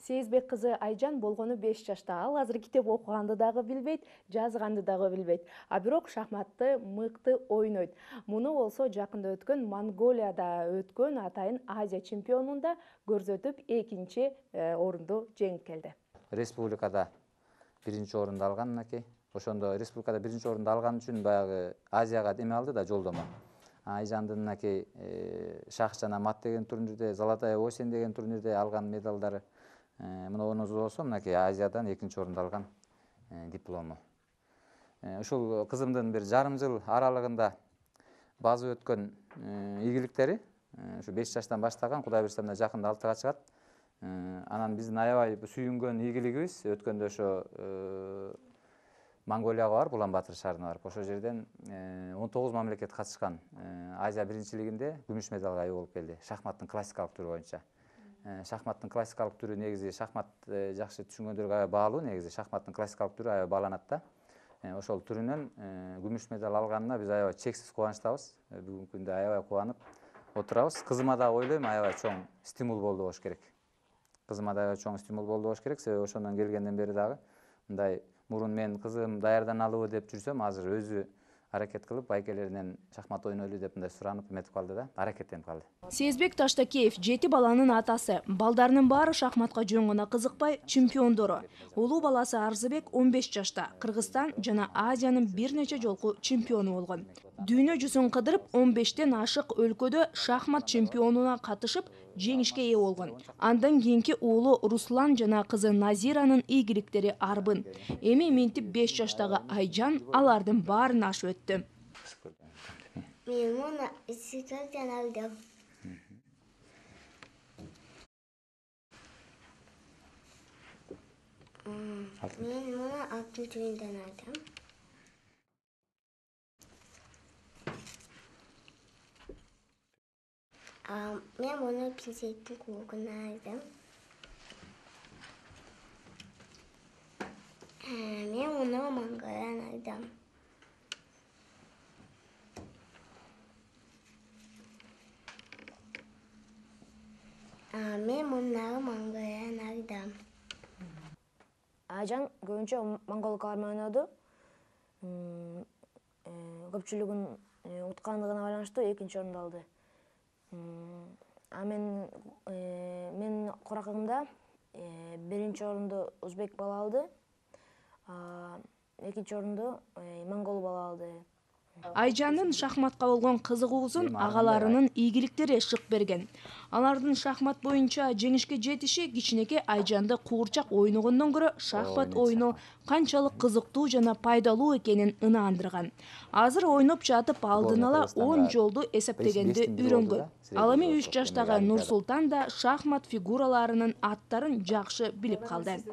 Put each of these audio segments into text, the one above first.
Сезбек кызы Айжан болгону 5 жашта. Ал азыр китеп окуганды дагы билбейт, жазганды дагы билбейт. А бирок шахматты мыкты ойнойт. Муну болсо жакында өткөн Монголияда өткөн атайын Азия чемпионунда көрсөтүп, экинчи орунду жеңип келди. Республикада биринчи орунду алган мынакей. Ошондо республикада биринчи орунду алган үчүн баягы Азияга эме алды да, жолдомо. Айжандын мынакей шах жана мат деген турнирде, Золотая осень деген турнирде алган медалдары мына болсо мынакей Азиядан экинчи орунду алган диплому. Ушул кызымдын бир жарым жыл аралыгында базы өткөн ийгиликтери ушу 5 жаштан баштаган, Кудай буйрса мына жакында 6-га чыгат. Анан биздин аябай сүйүнгөн ийгилигибиз өткөндө ошо Монголияга барып, Улан-Батыр шаарына барып, ошол жерден 19 мамлекет катышкан Азия биринчилигинде күмүш медалга ээ болуп келди. Шахматтын классикалык түрү боюнча. Шахматтын классикалык түрү негизи шахмат жакшы түшүнгөндөргө аябай баалуу, негизи шахматтын классикалык түрү аябай бааланат да. Ошол түрүнөн күмүш медаль алганына биз аябай чексиз кубанычтабыз. Бүгүнкү күндө аябай кубанып отурабыз. Кызыма да ойлойм, аябай чоң стимул болду болуш керек. Кызыма да аябай чоң стимул болду болуш керек. Себеби ошондон келгенден бери дагы мындай мурун мен кызым даярданалыбы деп жүрсөм, азыр өзү аракет кылып, байкелеринен шахмат ойнойлу деп мындай суранып эметип калды да, аракеттенип калды. Сезбек Таштакеев 7 баланын атасы. Балдарынын баары шахматка жөн гана кызыкпай, чемпиондору. Улуу баласы Арзыбек 15 жашта, Кыргызстан жана Азиянын бир нече жолку чемпиону болгон. Дүйнө жүзүн кыдырып, 15тен ашык өлкөдө шахмат чемпионуна катышып, жеңишке ээ болгон. Андан кийинки уулу Руслан жана кызы Назиранын ийгиликтери арбын. Эми минтип 5 жаштагы Айжан алардын баарын ашып өттү. Мен муну исикерден алдым. Мен муну алтын түйүндөн алдым. Мен муну президенттин кубогунан алдым. Мен муну Монголиядан алдым. Мен муну Монголиядан алдым. Айжан көбүнчө монголкалар менен ойноду. Көпчүлүгүн уткандыгына байланыштуу экинчи орунду алды. Мен куракында биринчи орунду узбек бала алды, экинчи орунду монгол бала алды. Айжандын шахматка болгон кызыгуусун агаларынын ийгиликтери шык берген. Алардын шахмат боюнча жеңишке жетиши кичинекей Айжанды куурчак ойногондон көрө шахмат ойноо канчалык кызыктуу жана пайдалуу экенин ынаандырган. Азыр ойноп жатып алдын ала 10 жолду эсептегенди үйрөнгөн. Ал эми 3 жаштагы Нурсултан да шахмат фигураларынын аттарын жакшы билип калды.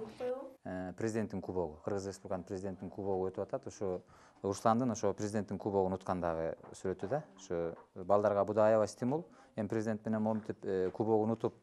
Президенттин кубогу, Кыргыз Республиканын президенттин кубогу өтүп атат. Ошо Русландын ошо президенттин кубогун уткандагы сүрөтү да. Ошо балдарга бу да аябай стимул. Эми президент менен моминтип кубогун утуп,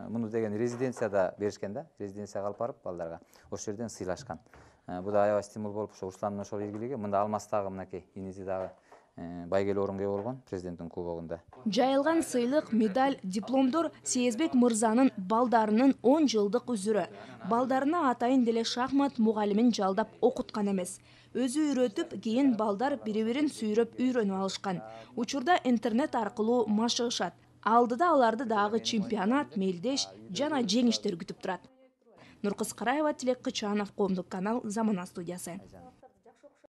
муну деген резиденцияда беришкен да. Резиденцияга алып барып балдарга ошол жерден сыйлашкан. Бу да аябай стимул болуп, ошо Русландын ошол ийгилиги. Мында алмастагы мынакей иниси дагы байгелүү орунга ээ болгон президенттин кубогунда. Жайылган сыйлык, медаль, дипломдор Сезбек мырзанын балдарынын 10 жылдык үзүрү. Балдарына атайын деле шахмат мугалимин жалдап окуткан эмес. Өзү үйрөтүп, кийин балдар бири-бирин сүйрөп үйрөнүп алышкан. Учурда интернет аркылуу машыгышат. Алдыда аларды дагы чемпионат, мелдеш жана жеңиштер күтүп турат. Нуркыз Караева, Тилек Кычанов, Коомдук канал, Замана студиясы.